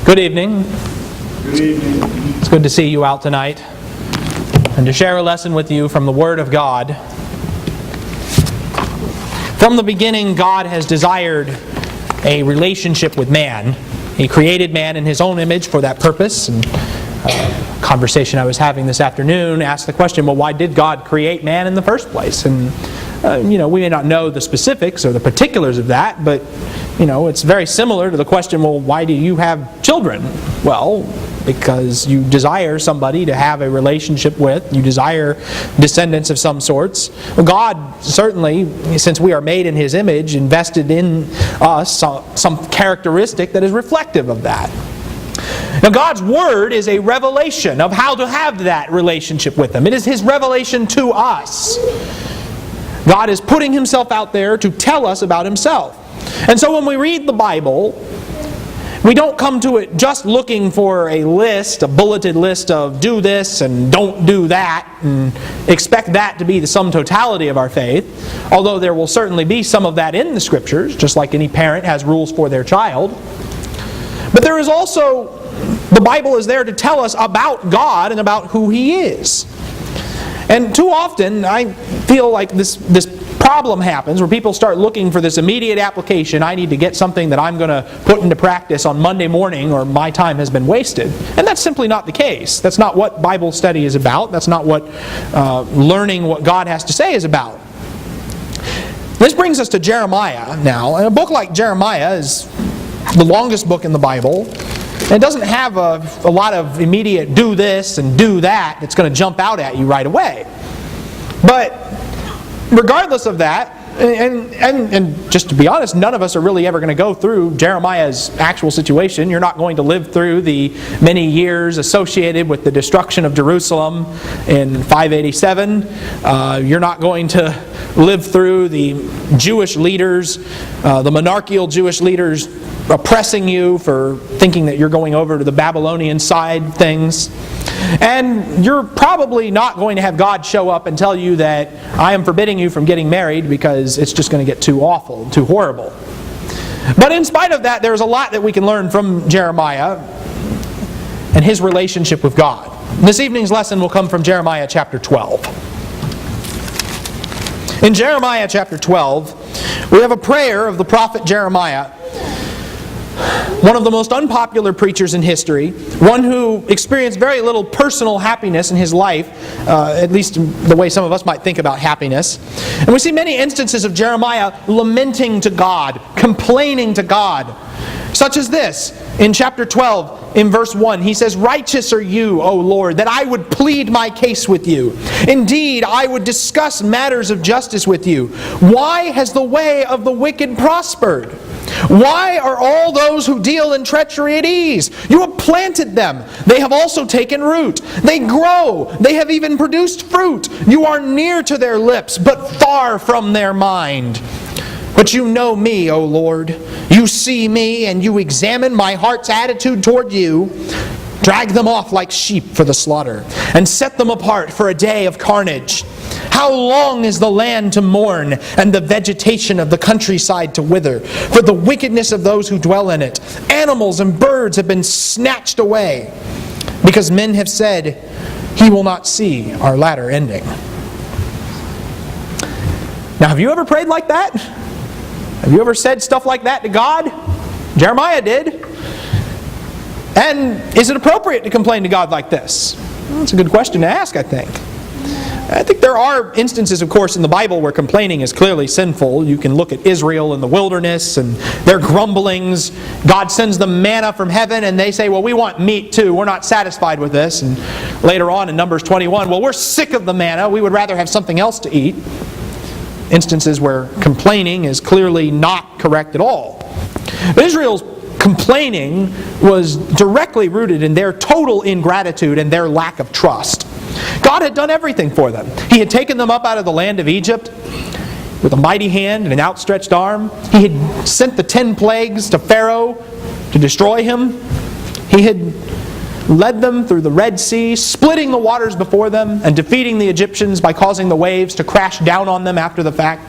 Good evening. Good evening. It's good to see you out tonight and to share a lesson with you from the Word of God. From the beginning, God has desired a relationship with man. He created man in His own image for that purpose. And a conversation I was having this afternoon asked the question, well, why did God create man in the first place? And we may not know the specifics or the particulars of that, but it's very similar to the question, well, why do you have children? Well, because you desire somebody to have a relationship with, you desire descendants of some sorts. Well, God certainly, since we are made in His image, invested in us some characteristic that is reflective of that. Now, God's Word is a revelation of how to have that relationship with Him. It is His revelation to us. God is putting Himself out there to tell us about Himself. And so when we read the Bible, we don't come to it just looking for a list, a bulleted list of do this and don't do that, and expect that to be the sum totality of our faith, although there will certainly be some of that in the Scriptures, just like any parent has rules for their child. But there is also, the Bible is there to tell us about God and about who He is. And too often, I feel like this problem happens where people start looking for this immediate application. I need to get something that I'm going to put into practice on Monday morning or my time has been wasted. And that's simply not the case. That's not what Bible study is about. That's not what learning what God has to say is about. This brings us to Jeremiah now. And a book like Jeremiah is the longest book in the Bible. And it doesn't have a lot of immediate do this and do that that's going to jump out at you right away. But regardless of that, and just to be honest, none of us are really ever going to go through Jeremiah's actual situation. You're not going to live through the many years associated with the destruction of Jerusalem in 587. You're not going to live through the Jewish leaders, the monarchical Jewish leaders oppressing you for thinking that you're going over to the Babylonian side things. And you're probably not going to have God show up and tell you that I am forbidding you from getting married because it's just going to get too awful, too horrible. But in spite of that, there's a lot that we can learn from Jeremiah and his relationship with God. This evening's lesson will come from Jeremiah chapter 12. In Jeremiah chapter 12, we have a prayer of the prophet Jeremiah, one of the most unpopular preachers in history, one who experienced very little personal happiness in his life, at least the way some of us might think about happiness. And we see many instances of Jeremiah lamenting to God, complaining to God, such as this. In chapter 12, in verse 1, he says, "Righteous are you, O Lord, that I would plead my case with you. Indeed, I would discuss matters of justice with you. Why has the way of the wicked prospered? Why are all those who deal in treachery at ease? You have planted them. They have also taken root. They grow. They have even produced fruit. You are near to their lips, but far from their mind. But you know me, O Lord. You see me, and you examine my heart's attitude toward you. Drag them off like sheep for the slaughter, and set them apart for a day of carnage. How long is the land to mourn, and the vegetation of the countryside to wither, for the wickedness of those who dwell in it? Animals and birds have been snatched away, because men have said, He will not see our latter ending." Now, have you ever prayed like that? Have you ever said stuff like that to God? Jeremiah did. And is it appropriate to complain to God like this? Well, that's a good question to ask, I think. I think there are instances, of course, in the Bible where complaining is clearly sinful. You can look at Israel in the wilderness and their grumblings. God sends them manna from heaven and they say, well, we want meat too. We're not satisfied with this. And later on in Numbers 21, well, we're sick of the manna. We would rather have something else to eat. Instances where complaining is clearly not correct at all. But Israel's complaining was directly rooted in their total ingratitude and their lack of trust. God had done everything for them. He had taken them up out of the land of Egypt with a mighty hand and an outstretched arm. He had sent the 10 plagues to Pharaoh to destroy him. He had led them through the Red Sea, splitting the waters before them and defeating the Egyptians by causing the waves to crash down on them after the fact.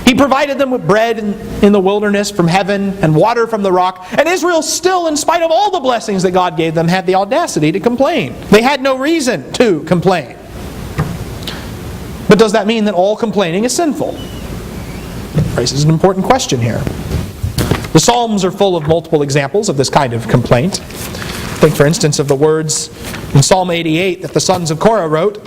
He provided them with bread in the wilderness from heaven and water from the rock. And Israel still, in spite of all the blessings that God gave them, had the audacity to complain. They had no reason to complain. But does that mean that all complaining is sinful? Raises an important question here. The Psalms are full of multiple examples of this kind of complaint. Think, for instance, of the words in Psalm 88 that the sons of Korah wrote,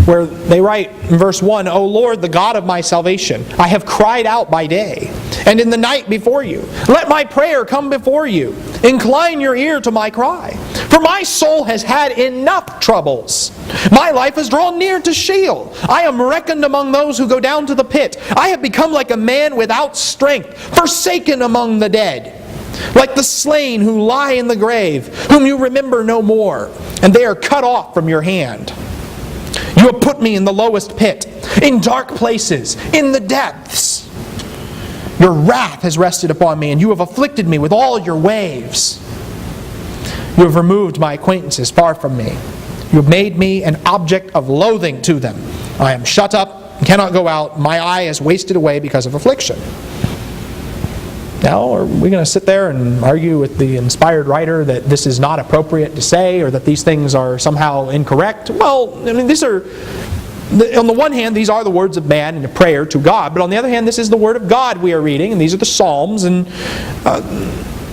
where they write in verse 1, O Lord, the God of my salvation, I have cried out by day, and in the night before you. Let my prayer come before you. Incline your ear to my cry. For my soul has had enough troubles. My life has drawn near to Sheol. I am reckoned among those who go down to the pit. I have become like a man without strength, forsaken among the dead. Like the slain who lie in the grave, whom you remember no more, and they are cut off from your hand. You have put me in the lowest pit, in dark places, in the depths. Your wrath has rested upon me, and you have afflicted me with all your waves. You have removed my acquaintances far from me. You have made me an object of loathing to them. I am shut up and cannot go out. My eye is wasted away because of affliction. Now, are we going to sit there and argue with the inspired writer that this is not appropriate to say, or that these things are somehow incorrect? Well, I mean, these are, on the one hand, these are the words of man in a prayer to God, but on the other hand, this is the Word of God we are reading, and these are the Psalms, and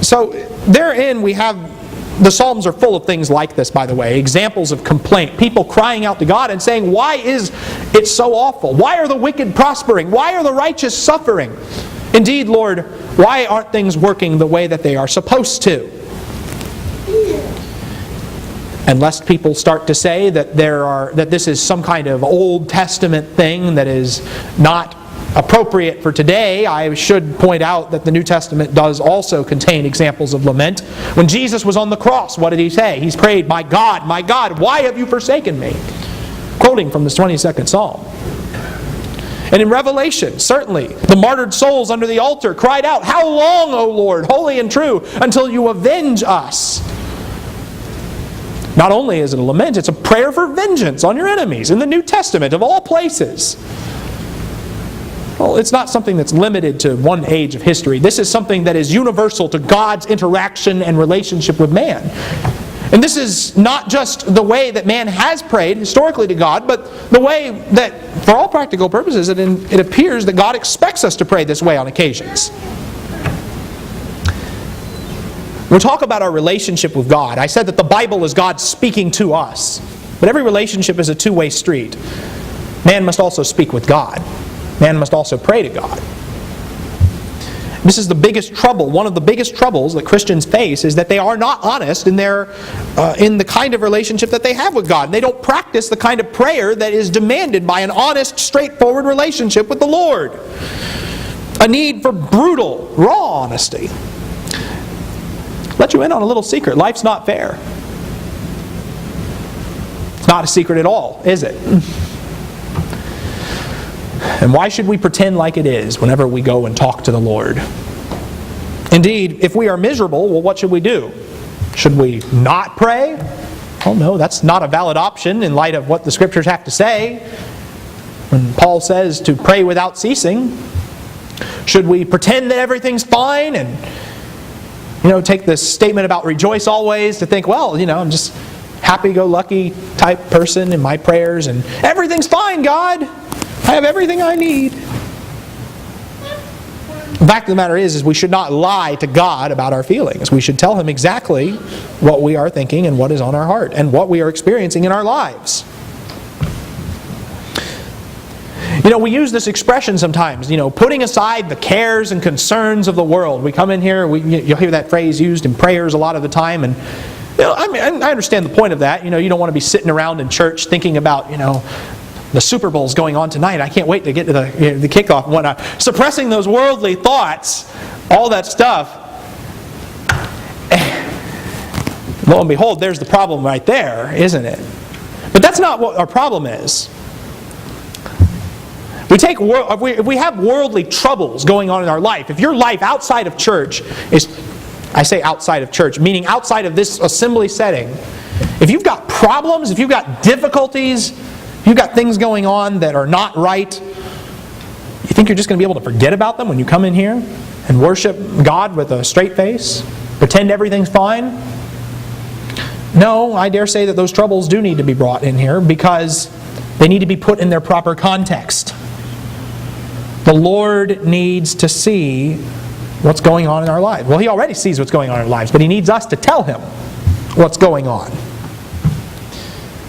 so therein we have, the Psalms are full of things like this, by the way, examples of complaint, people crying out to God and saying, why is it so awful? Why are the wicked prospering? Why are the righteous suffering? Indeed, Lord, why aren't things working the way that they are supposed to? And lest people start to say that that this is some kind of Old Testament thing that is not appropriate for today, I should point out that the New Testament does also contain examples of lament. When Jesus was on the cross, what did he say? He's prayed, my God, why have you forsaken me? Quoting from the 22nd Psalm. And in Revelation, certainly, the martyred souls under the altar cried out, how long, O Lord, holy and true, until you avenge us? Not only is it a lament, it's a prayer for vengeance on your enemies in the New Testament, of all places. Well, it's not something that's limited to one age of history. This is something that is universal to God's interaction and relationship with man. And this is not just the way that man has prayed historically to God, but the way that, for all practical purposes, it appears that God expects us to pray this way on occasions. We'll talk about our relationship with God. I said that the Bible is God speaking to us. But every relationship is a two-way street. Man must also speak with God. Man must also pray to God. This is the biggest trouble. One of the biggest troubles that Christians face is that they are not honest in the kind of relationship that they have with God. They don't practice the kind of prayer that is demanded by an honest, straightforward relationship with the Lord. A need for brutal, raw honesty. Let you in on a little secret. Life's not fair. It's not a secret at all, is it? And why should we pretend like it is whenever we go and talk to the Lord? Indeed, if we are miserable, well, what should we do? Should we not pray? Oh no, that's not a valid option in light of what the Scriptures have to say. When Paul says to pray without ceasing, should we pretend that everything's fine and take this statement about rejoice always to think, well, I'm just happy-go-lucky type person in my prayers and everything's fine, God. I have everything I need. The fact of the matter is we should not lie to God about our feelings. We should tell Him exactly what we are thinking and what is on our heart and what we are experiencing in our lives. We use this expression sometimes, putting aside the cares and concerns of the world. We come in here, you'll hear that phrase used in prayers a lot of the time, and I understand the point of that. You don't want to be sitting around in church thinking about, the Super Bowl's going on tonight. I can't wait to get to the kickoff and whatnot. Suppressing those worldly thoughts, all that stuff. Lo and behold, there's the problem right there, isn't it? But that's not what our problem is. If we have worldly troubles going on in our life, if your life outside of church is, I say outside of church, meaning outside of this assembly setting, if you've got problems, if you've got difficulties, You've got things going on that are not right. You think you're just going to be able to forget about them when you come in here and worship God with a straight face? Pretend everything's fine? No, I dare say that those troubles do need to be brought in here because they need to be put in their proper context. The Lord needs to see what's going on in our lives. Well, He already sees what's going on in our lives, but He needs us to tell Him what's going on.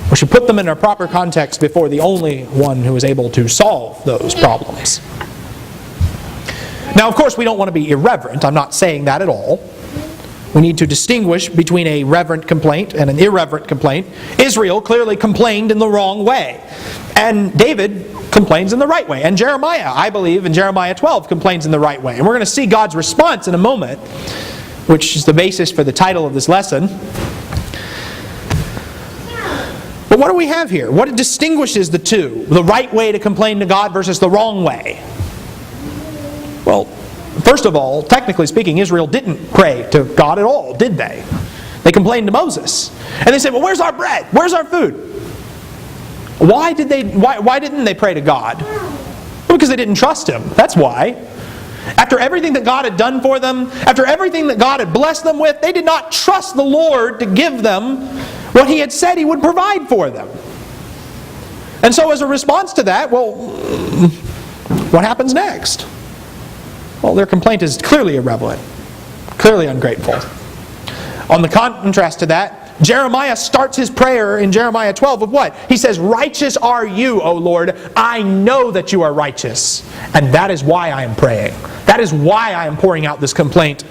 We should put them in their proper context before the only one who is able to solve those problems. Now, of course, we don't want to be irreverent. I'm not saying that at all. We need to distinguish between a reverent complaint and an irreverent complaint. Israel clearly complained in the wrong way. And David complains in the right way. And Jeremiah, I believe, in Jeremiah 12, complains in the right way. And we're going to see God's response in a moment, which is the basis for the title of this lesson. But what do we have here? What distinguishes the two? The right way to complain to God versus the wrong way? Well, first of all, technically speaking, Israel didn't pray to God at all, did they? They complained to Moses. And they said, well, where's our bread? Where's our food? Why didn't they pray to God? Well, because they didn't trust Him. That's why. After everything that God had done for them, after everything that God had blessed them with, they did not trust the Lord to give them what He had said He would provide for them. And so as a response to that, well, what happens next? Well, their complaint is clearly irrelevant, clearly ungrateful. On the contrast to that, Jeremiah starts his prayer in Jeremiah 12 with what? He says, righteous are you, O Lord. I know that you are righteous. And that is why I am praying. That is why I am pouring out this complaint.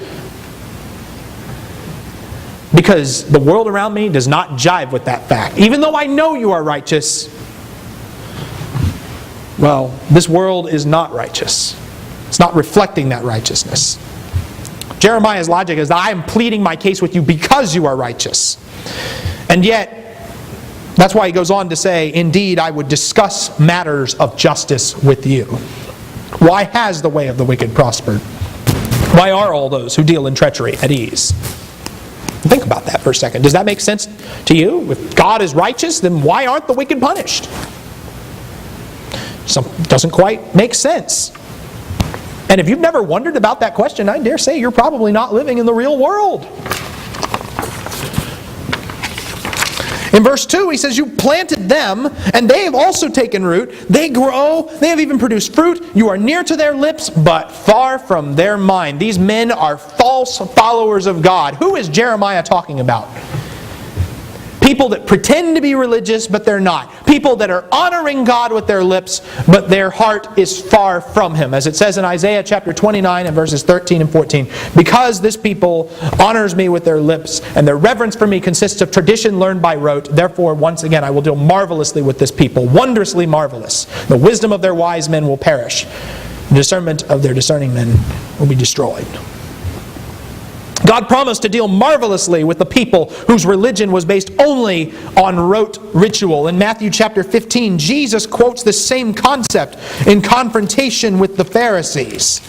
Because the world around me does not jive with that fact. Even though I know you are righteous, well, this world is not righteous. It's not reflecting that righteousness. Jeremiah's logic is that I am pleading my case with you because you are righteous. And yet, that's why he goes on to say, indeed, I would discuss matters of justice with you. Why has the way of the wicked prospered? Why are all those who deal in treachery at ease? Think about that for a second. Does that make sense to you? If God is righteous, then why aren't the wicked punished? Doesn't quite make sense. And if you've never wondered about that question, I dare say you're probably not living in the real world. In verse 2, he says, you planted them, and they have also taken root. They grow, they have even produced fruit. You are near to their lips, but far from their mind. These men are false followers of God. Who is Jeremiah talking about? People that pretend to be religious, but they're not. People that are honoring God with their lips, but their heart is far from Him. As it says in Isaiah chapter 29 and verses 13 and 14, because this people honors me with their lips, and their reverence for me consists of tradition learned by rote, therefore once again I will deal marvelously with this people, wondrously marvelous. The wisdom of their wise men will perish. The discernment of their discerning men will be destroyed. God promised to deal marvelously with the people whose religion was based only on rote ritual. In Matthew chapter 15, Jesus quotes the same concept in confrontation with the Pharisees.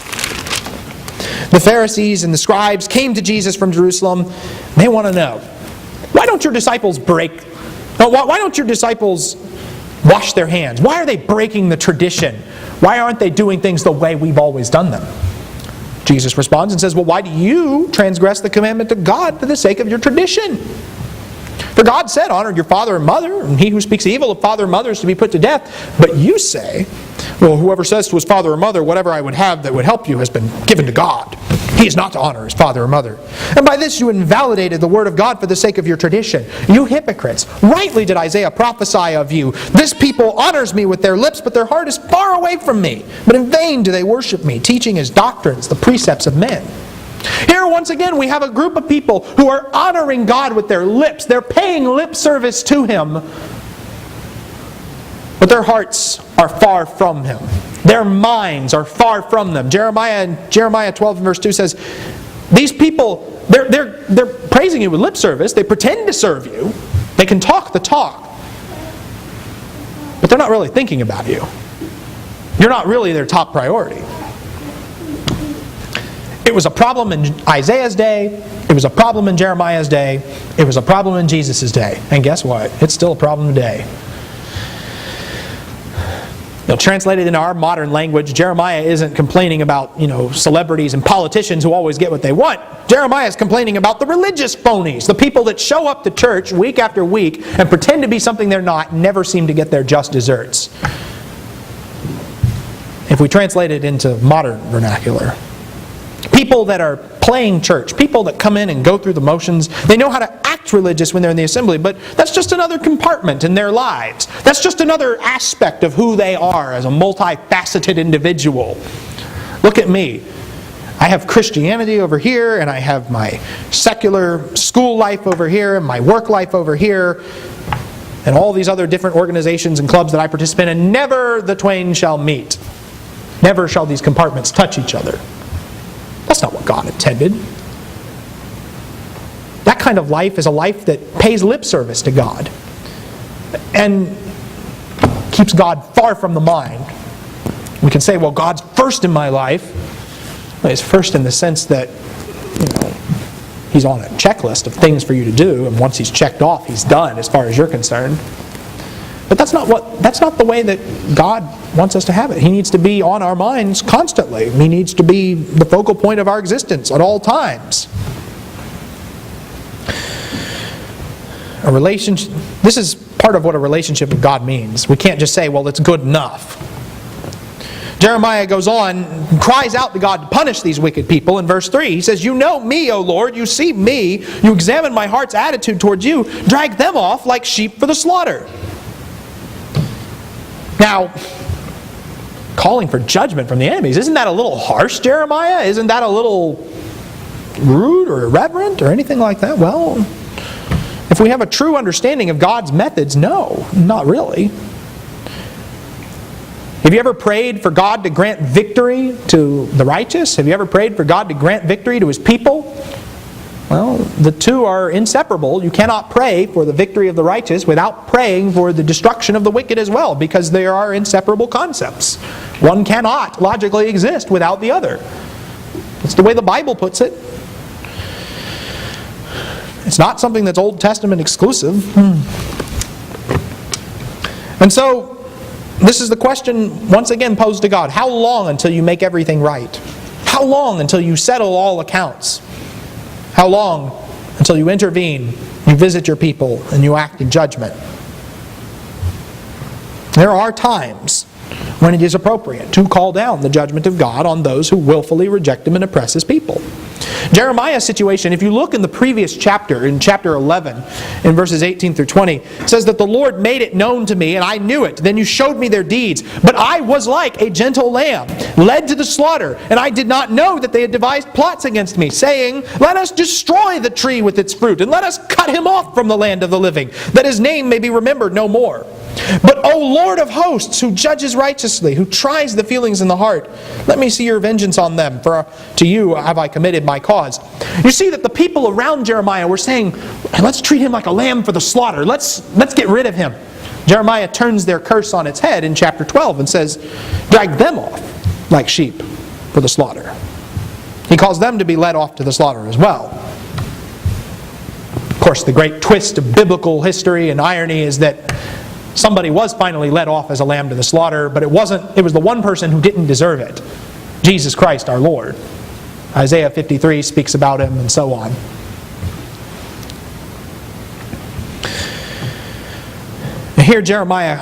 The Pharisees and the scribes came to Jesus from Jerusalem. They want to know, why don't your disciples wash their hands? Why are they breaking the tradition? Why aren't they doing things the way we've always done them? Jesus responds and says, well, why do you transgress the commandment of God for the sake of your tradition? For God said, honor your father and mother, and he who speaks evil of father and mother is to be put to death. But you say, well, whoever says to his father or mother, whatever I would have that would help you has been given to God. He is not to honor his father or mother. And by this you invalidated the word of God for the sake of your tradition. You hypocrites, rightly did Isaiah prophesy of you. This people honors me with their lips, but their heart is far away from me. But in vain do they worship me, teaching as doctrines the precepts of men. Here once again we have a group of people who are honoring God with their lips. They're paying lip service to Him. But their hearts are far from Him. Their minds are far from them. Jeremiah 12 verse 2 says, these people, they're praising you with lip service. They pretend to serve you. They can talk the talk. But they're not really thinking about you. You're not really their top priority. It was a problem in Isaiah's day. It was a problem in Jeremiah's day. It was a problem in Jesus' day. And guess what? It's still a problem today. Translated into our modern language, Jeremiah isn't complaining about, celebrities and politicians who always get what they want. Jeremiah is complaining about the religious phonies, the people that show up to church week after week and pretend to be something they're not, and never seem to get their just desserts. If we translate it into modern vernacular, people that are playing church, people that come in and go through the motions, they know how to act religious when they're in the assembly, but that's just another compartment in their lives. That's just another aspect of who they are as a multifaceted individual. Look at me. I have Christianity over here, and I have my secular school life over here, and my work life over here, and all these other different organizations and clubs that I participate in, and never the twain shall meet. Never shall these compartments touch each other. That's not what God intended. That kind of life is a life that pays lip service to God and keeps God far from the mind. We can say, well, God's first in my life. Well, He's first in the sense that, He's on a checklist of things for you to do, and once He's checked off, He's done as far as you're concerned. But that's not the way that God wants us to have it. He needs to be on our minds constantly. He needs to be the focal point of our existence at all times. A relationship. This is part of what a relationship with God means. We can't just say, well, it's good enough. Jeremiah goes on and cries out to God to punish these wicked people. In verse 3, he says, "You know me, O Lord, you see me, you examine my heart's attitude towards you, drag them off like sheep for the slaughter." Now, calling for judgment from the enemies, isn't that a little harsh, Jeremiah? Isn't that a little rude or irreverent or anything like that? Well, if we have a true understanding of God's methods, no, not really. Have you ever prayed for God to grant victory to the righteous? Have you ever prayed for God to grant victory to His people? Well, the two are inseparable. You cannot pray for the victory of the righteous without praying for the destruction of the wicked as well, because they are inseparable concepts. One cannot logically exist without the other. That's the way the Bible puts it. It's not something that's Old Testament exclusive. And so, this is the question once again posed to God. How long until you make everything right? How long until you settle all accounts? How long until you intervene, you visit your people, and you act in judgment? There are times when it is appropriate to call down the judgment of God on those who willfully reject Him and oppress His people. Jeremiah's situation, if you look in the previous chapter, in chapter 11, in verses 18 through 20, it says that the Lord made it known to me, and I knew it. Then you showed me their deeds. But I was like a gentle lamb, led to the slaughter, and I did not know that they had devised plots against me, saying, "Let us destroy the tree with its fruit, and let us cut him off from the land of the living, that his name may be remembered no more. But, O Lord of hosts, who judges righteously, who tries the feelings in the heart, let me see your vengeance on them, for to you have I committed my cause." You see that the people around Jeremiah were saying, let's treat him like a lamb for the slaughter. Let's get rid of him. Jeremiah turns their curse on its head in chapter 12 and says, drag them off like sheep for the slaughter. He calls them to be led off to the slaughter as well. Of course, the great twist of biblical history and irony is that somebody was finally led off as a lamb to the slaughter, but it was the one person who didn't deserve it. Jesus Christ our Lord. Isaiah 53 speaks about him and so on. And here Jeremiah,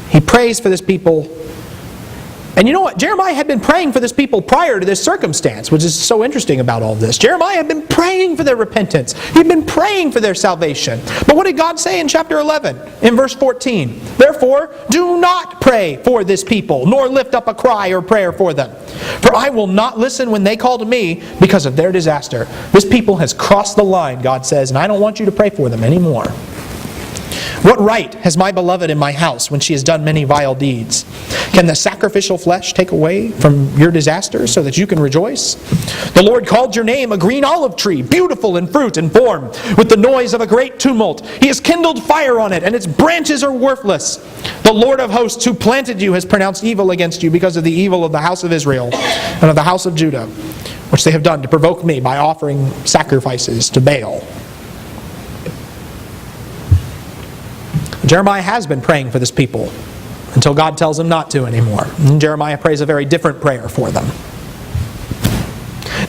he prays for this people. And you know what? Jeremiah had been praying for this people prior to this circumstance, which is so interesting about all this. Jeremiah had been praying for their repentance. He'd been praying for their salvation. But what did God say in chapter 11, in verse 14? "Therefore, do not pray for this people, nor lift up a cry or prayer for them. For I will not listen when they call to me because of their disaster." This people has crossed the line, God says, and I don't want you to pray for them anymore. "What right has my beloved in my house when she has done many vile deeds? Can the sacrificial flesh take away from your disaster so that you can rejoice? The Lord called your name a green olive tree, beautiful in fruit and form, with the noise of a great tumult. He has kindled fire on it, and its branches are worthless. The Lord of hosts who planted you has pronounced evil against you because of the evil of the house of Israel and of the house of Judah, which they have done to provoke me by offering sacrifices to Baal." Jeremiah has been praying for this people. until God tells him not to anymore. And Jeremiah prays a very different prayer for them.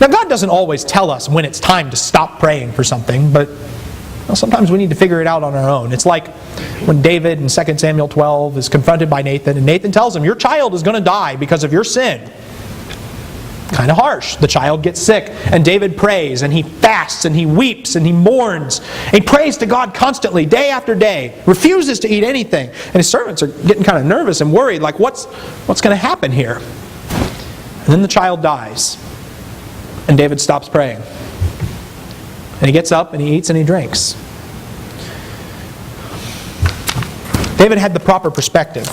Now, God doesn't always tell us when it's time to stop praying for something, but sometimes we need to figure it out on our own. It's like when David in 2 Samuel 12 is confronted by Nathan, and Nathan tells him, your child is going to die because of your sin. Kind of harsh. The child gets sick, and David prays, and he fasts, and he weeps, and he mourns. And he prays to God constantly, day after day, refuses to eat anything. And his servants are getting kind of nervous and worried, like, what's going to happen here? And then the child dies, and David stops praying. And he gets up, and he eats, and he drinks. David had the proper perspective.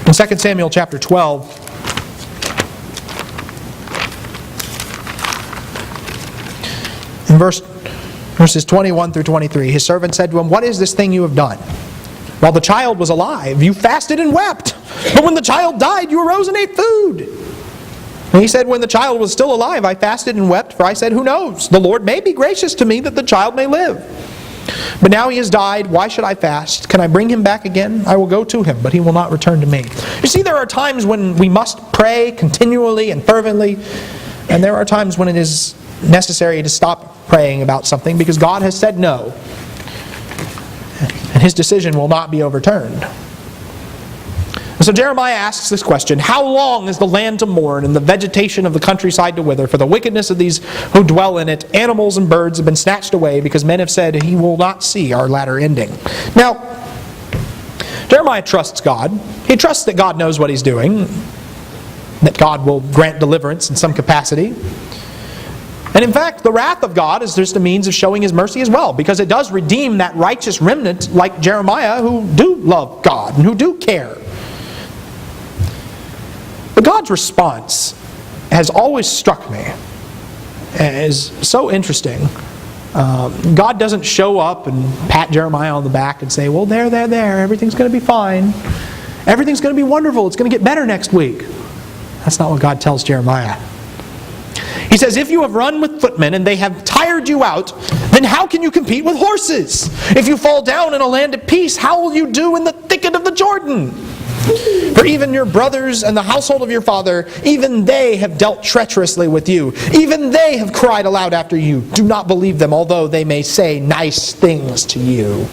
In 2 Samuel chapter 12, in verses 21 through 23, his servant said to him, what is this thing you have done? While the child was alive, you fasted and wept. But when the child died, you arose and ate food. And he said, when the child was still alive, I fasted and wept, for I said, who knows? The Lord may be gracious to me that the child may live. But now he has died, why should I fast? Can I bring him back again? I will go to him, but he will not return to me. You see, there are times when we must pray continually and fervently, and there are times when it is necessary to stop praying about something because God has said no, and his decision will not be overturned. And so Jeremiah asks this question, how long is the land to mourn and the vegetation of the countryside to wither? For the wickedness of these who dwell in it, animals and birds have been snatched away because men have said, he will not see our latter ending. Now, Jeremiah trusts God. He trusts that God knows what he's doing, that God will grant deliverance in some capacity. And in fact, the wrath of God is just a means of showing his mercy as well, because it does redeem that righteous remnant like Jeremiah who do love God and who do care. But God's response has always struck me as so interesting. God doesn't show up and pat Jeremiah on the back and say, well, there, everything's going to be fine. Everything's going to be wonderful. It's going to get better next week. That's not what God tells Jeremiah. He says, if you have run with footmen and they have tired you out, then how can you compete with horses? If you fall down in a land at peace, how will you do in the thicket of the Jordan? For even your brothers and the household of your father, even they have dealt treacherously with you. Even they have cried aloud after you. Do not believe them, although they may say nice things to you.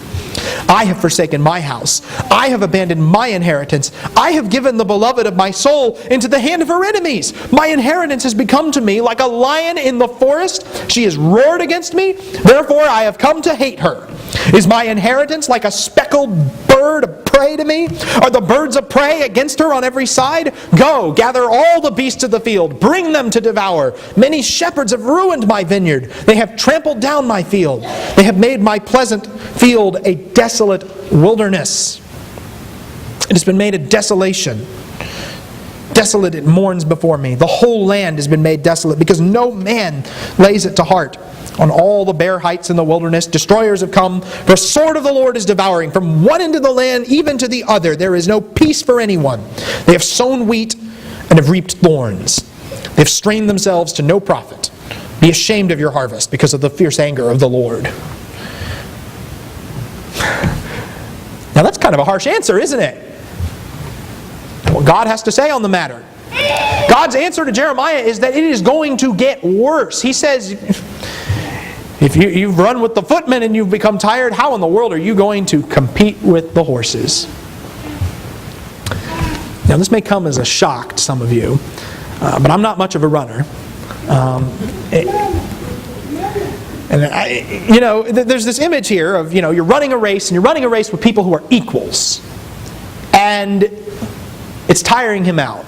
I have forsaken my house. I have abandoned my inheritance. I have given the beloved of my soul into the hand of her enemies. My inheritance has become to me like a lion in the forest. She has roared against me. Therefore I have come to hate her. Is my inheritance like a speckled bird of prey to me? Are the birds of prey against her on every side? Go, gather all the beasts of the field. Bring them to devour. Many shepherds have ruined my vineyard. They have trampled down my field. They have made my pleasant field a desolate wilderness. It has been made a desolation. Desolate it mourns before me. The whole land has been made desolate because no man lays it to heart. On all the bare heights in the wilderness, destroyers have come. The sword of the Lord is devouring. From one end of the land even to the other, there is no peace for anyone. They have sown wheat and have reaped thorns. They have strained themselves to no profit. Be ashamed of your harvest because of the fierce anger of the Lord. Now that's kind of a harsh answer, isn't it? What God has to say on the matter. God's answer to Jeremiah is that it is going to get worse. He says, if you've run with the footmen and you've become tired, how in the world are you going to compete with the horses? Now this may come as a shock to some of you, but I'm not much of a runner. There's this image here of, you're running a race, and you're running a race with people who are equals. And it's tiring him out.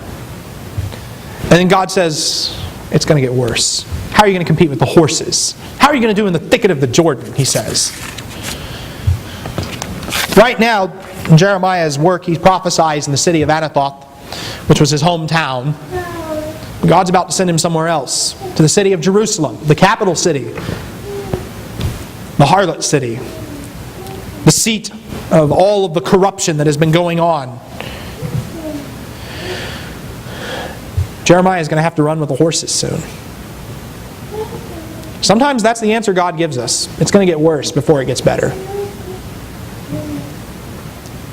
And then God says, it's going to get worse. How are you going to compete with the horses? How are you going to do in the thicket of the Jordan, he says. Right now, in Jeremiah's work, he prophesies in the city of Anathoth, which was his hometown. God's about to send him somewhere else, to the city of Jerusalem, the capital city, the harlot city, the seat of all of the corruption that has been going on. Jeremiah is going to have to run with the horses soon. Sometimes that's the answer God gives us. It's going to get worse before it gets better.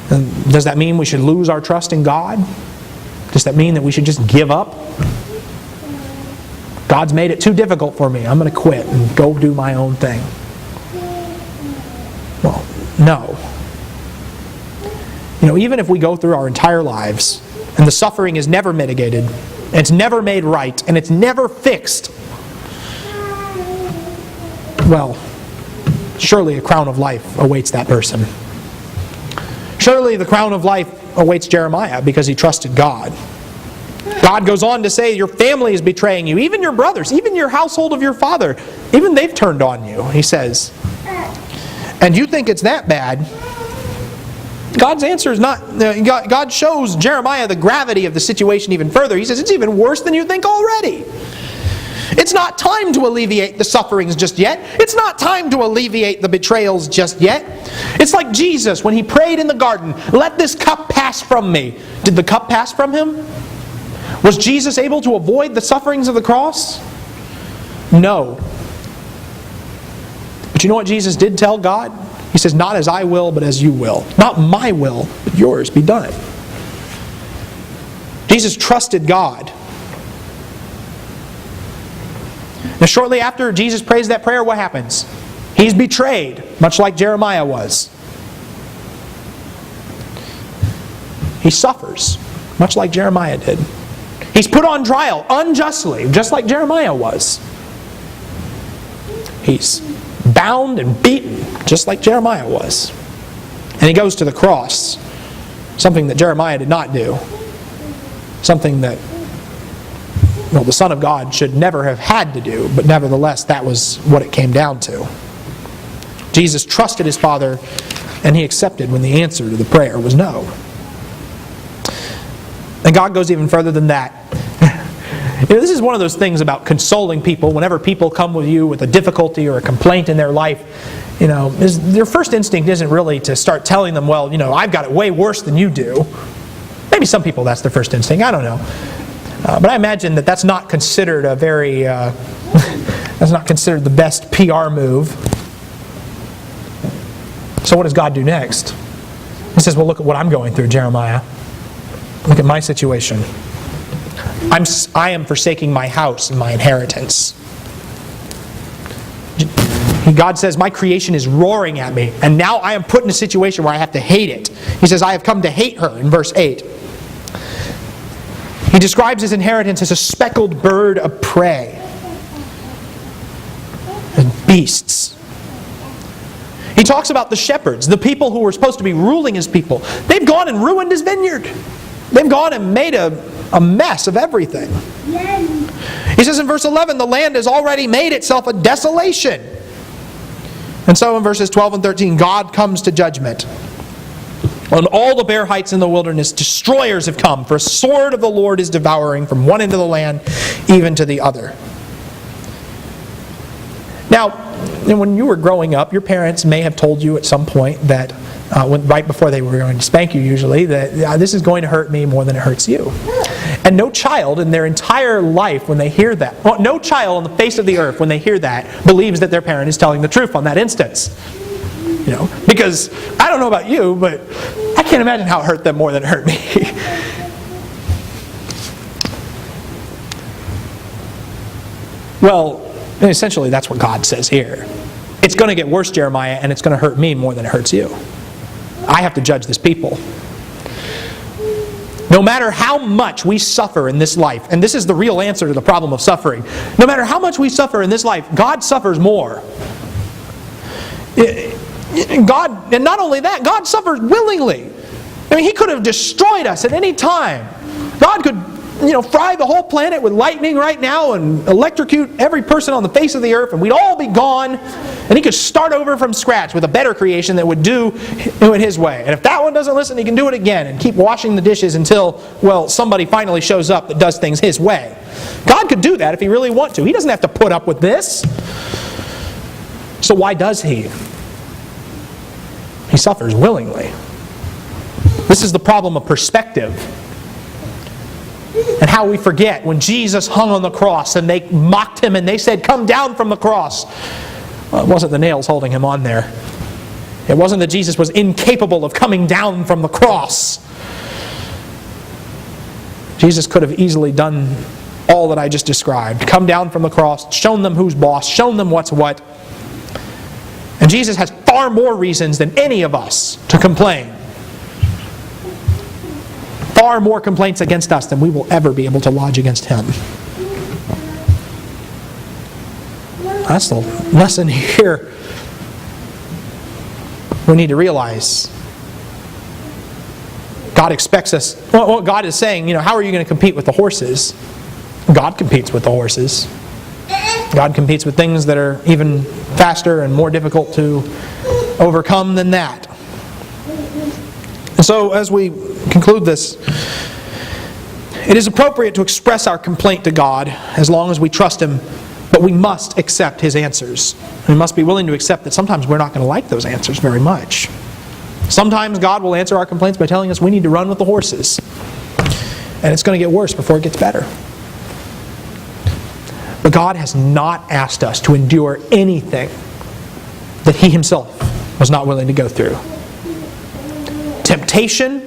And does that mean we should lose our trust in God? Does that mean that we should just give up? God's made it too difficult for me. I'm going to quit and go do my own thing. Well, no. Even if we go through our entire lives and the suffering is never mitigated, and it's never made right, and it's never fixed, well, surely a crown of life awaits that person. Surely the crown of life awaits Jeremiah because he trusted God. God goes on to say, your family is betraying you, even your brothers, even your household of your father, even they've turned on you, he says. And you think it's that bad? God's answer is not, God shows Jeremiah the gravity of the situation even further. He says, it's even worse than you think already. It's not time to alleviate the sufferings just yet. It's not time to alleviate the betrayals just yet. It's like Jesus when he prayed in the garden, let this cup pass from me. Did the cup pass from him? Was Jesus able to avoid the sufferings of the cross? No. But you know what Jesus did tell God? He says, not as I will, but as you will. Not my will, but yours be done. Jesus trusted God. Now shortly after Jesus prays that prayer, what happens? He's betrayed, much like Jeremiah was. He suffers, much like Jeremiah did. He's put on trial unjustly, just like Jeremiah was. He's bound and beaten, just like Jeremiah was. And he goes to the cross, something that Jeremiah did not do. Something that the Son of God should never have had to do, but nevertheless, that was what it came down to. Jesus trusted his Father, and he accepted when the answer to the prayer was no. And God goes even further than that. This is one of those things about consoling people. Whenever people come with you with a difficulty or a complaint in their life, their first instinct isn't really to start telling them, well, I've got it way worse than you do. Maybe some people that's their first instinct. I don't know. But I imagine that that's not considered a very, that's not considered the best PR move. So what does God do next? He says, well, look at what I'm going through, Jeremiah. Look at my situation. I am forsaking my house and my inheritance. God says, my creation is roaring at me, and now I am put in a situation where I have to hate it. He says, I have come to hate her, in verse 8. He describes his inheritance as a speckled bird of prey and beasts. He talks about the shepherds, the people who were supposed to be ruling his people. They've gone and ruined his vineyard. They've gone and made a mess of everything. He says in verse 11, the land has already made itself a desolation. And so in verses 12 and 13, God comes to judgment. On all the bare heights in the wilderness, destroyers have come, for a sword of the Lord is devouring from one end of the land even to the other. Now, when you were growing up, your parents may have told you at some point that, right before they were going to spank you usually, that this is going to hurt me more than it hurts you. And no child in their entire life when they hear that, well, no child on the face of the earth when they hear that believes that their parent is telling the truth on that instance. Because I don't know about you, but I can't imagine how it hurt them more than it hurt me. Well, essentially that's what God says here. It's going to get worse, Jeremiah, and it's going to hurt me more than it hurts you. I have to judge this people. No matter how much we suffer in this life, and this is the real answer to the problem of suffering, no matter how much we suffer in this life, God suffers more. God, and not only that, God suffers willingly. He could have destroyed us at any time. God could, fry the whole planet with lightning right now and electrocute every person on the face of the earth, and we'd all be gone. And He could start over from scratch with a better creation that would do it His way. And if that one doesn't listen, He can do it again and keep washing the dishes until, somebody finally shows up that does things His way. God could do that if He really wants to. He doesn't have to put up with this. So why does He? He suffers willingly. This is the problem of perspective. And how we forget when Jesus hung on the cross and they mocked Him and they said, come down from the cross. Well, it wasn't the nails holding Him on there. It wasn't that Jesus was incapable of coming down from the cross. Jesus could have easily done all that I just described. Come down from the cross, shown them who's boss, shown them what's what. And Jesus has far more reasons than any of us to complain. Far more complaints against us than we will ever be able to lodge against Him. That's the lesson here. We need to realize God expects us. Well, God is saying, how are you going to compete with the horses? God competes with the horses. God competes with things that are even faster and more difficult to overcome than that. And so, as we conclude this, it is appropriate to express our complaint to God as long as we trust Him, but we must accept His answers. We must be willing to accept that sometimes we're not going to like those answers very much. Sometimes God will answer our complaints by telling us we need to run with the horses. And it's going to get worse before it gets better. But God has not asked us to endure anything that He Himself was not willing to go through. Temptation,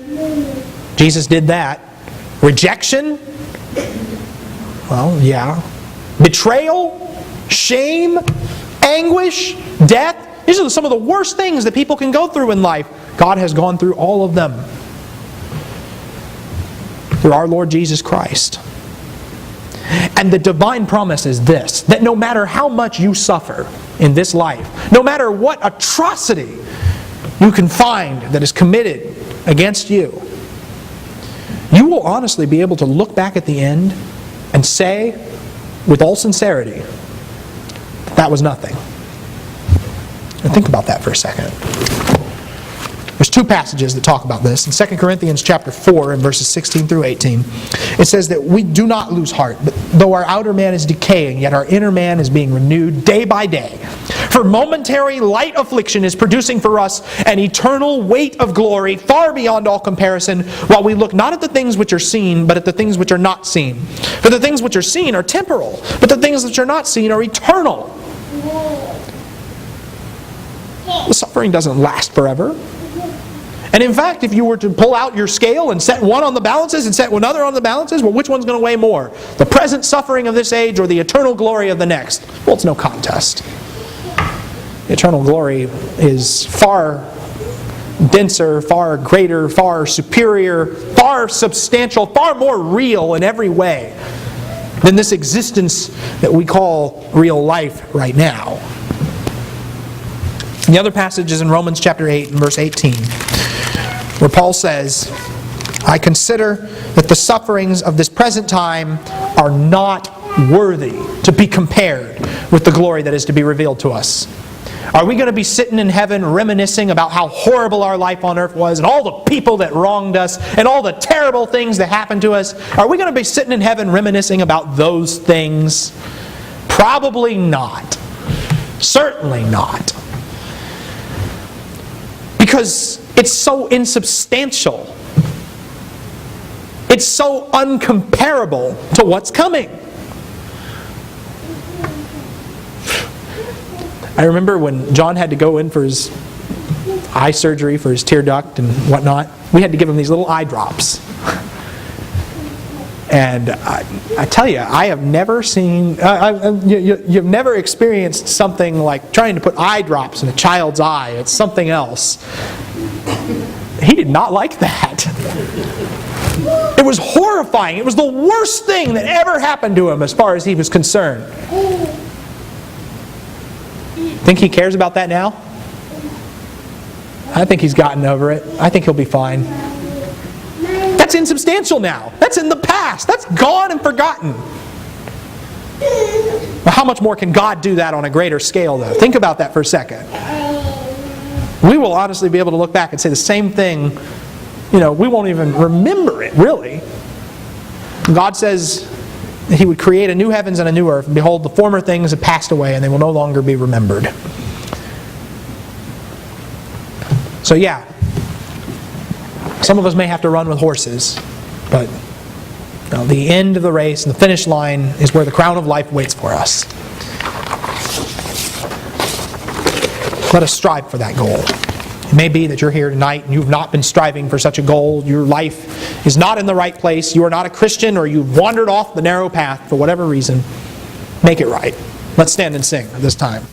Jesus did that. Rejection, well, yeah. Betrayal, shame, anguish, death. These are some of the worst things that people can go through in life. God has gone through all of them through our Lord Jesus Christ. And the divine promise is this, that no matter how much you suffer in this life, no matter what atrocity you can find that is committed against you, you will honestly be able to look back at the end and say, with all sincerity, that was nothing. And think about that for a second. There's two passages that talk about this. In 2 Corinthians chapter 4 and verses 16 through 18, it says that we do not lose heart, but though our outer man is decaying, yet our inner man is being renewed day by day. For momentary light affliction is producing for us an eternal weight of glory far beyond all comparison, while we look not at the things which are seen, but at the things which are not seen. For the things which are seen are temporal, but the things which are not seen are eternal. The suffering doesn't last forever. And in fact, if you were to pull out your scale and set one on the balances and set another on the balances, well, which one's going to weigh more? The present suffering of this age or the eternal glory of the next? Well, it's no contest. Eternal glory is far denser, far greater, far superior, far substantial, far more real in every way than this existence that we call real life right now. And the other passage is in Romans chapter 8 and verse 18, where Paul says, I consider that the sufferings of this present time are not worthy to be compared with the glory that is to be revealed to us. Are we going to be sitting in heaven reminiscing about how horrible our life on earth was and all the people that wronged us and all the terrible things that happened to us? Are we going to be sitting in heaven reminiscing about those things? Probably not. Certainly not. Because it's so insubstantial. It's so uncomparable to what's coming. I remember when John had to go in for his eye surgery, for his tear duct and whatnot, we had to give him these little eye drops. And I tell you, I have never seen, you've never experienced something like trying to put eye drops in a child's eye. It's something else. He did not like that. It was horrifying. It was the worst thing that ever happened to him as far as he was concerned. Think he cares about that now? I think he's gotten over it. I think he'll be fine. That's insubstantial now. That's in the past. That's gone and forgotten. Well, how much more can God do that on a greater scale, though? Think about that for a second. We will honestly be able to look back and say the same thing. We won't even remember it, really. God says He would create a new heavens and a new earth, and behold, the former things have passed away, and they will no longer be remembered. So yeah, some of us may have to run with horses, but the end of the race and the finish line is where the crown of life waits for us. Let us strive for that goal. It may be that you're here tonight and you've not been striving for such a goal. Your life is not in the right place. You are not a Christian, or you've wandered off the narrow path for whatever reason. Make it right. Let's stand and sing at this time.